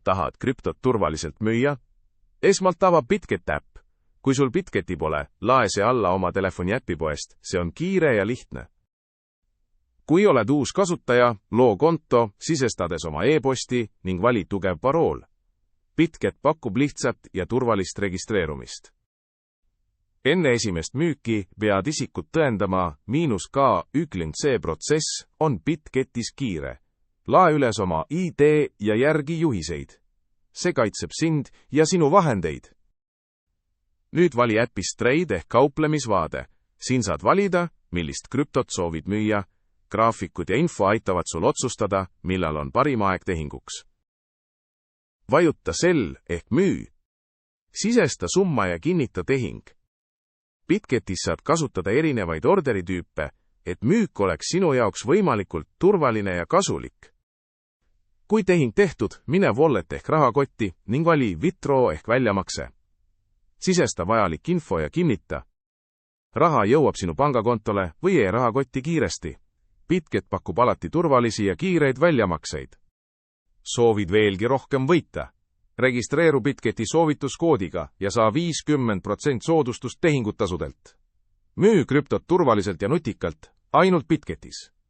Tahad krüptot turvaliselt müüa? Esmalt ava Bitget äpp. Kui sul Bitgeti pole, lae see alla oma telefoni äpipoest, see on kiire ja lihtne. Kui oled uus kasutaja, loo konto, sisestades oma e-posti ning vali tugev parool. Bitget pakub lihtsat ja turvalist registreerumist. Enne esimest müüki pead isikut tõendama, -see protsess on Bitgetis kiire. Lae üles oma ID ja järgi juhiseid. See kaitseb sind ja sinu vahendeid. Nüüd vali äpist Trade ehk kauplemisvaade. Siin saad valida, millist krüptot soovid müüa. Graafikud ja info aitavad sul otsustada, millal on parim aeg tehinguks. Vajuta sell ehk müü. Sisesta summa ja kinnita tehing. Bitgetis saad kasutada erinevaid orderitüüpe, et müük oleks sinu jaoks võimalikult turvaline ja kasulik. Kui tehing tehtud, mine wallet ehk rahakotti ning vali withdraw ehk väljamakse. Sisesta vajalik info ja kinnita. Raha jõuab sinu pangakontole või e-rahakotti kiiresti. Bitget pakub alati turvalisi ja kiireid väljamakseid. Soovid veelgi rohkem võita? Registreeru Bitgeti soovituskoodiga ja saa 50% soodustust tehingutasudelt. Müü krüptot turvaliselt ja nutikalt, ainult Bitgetis.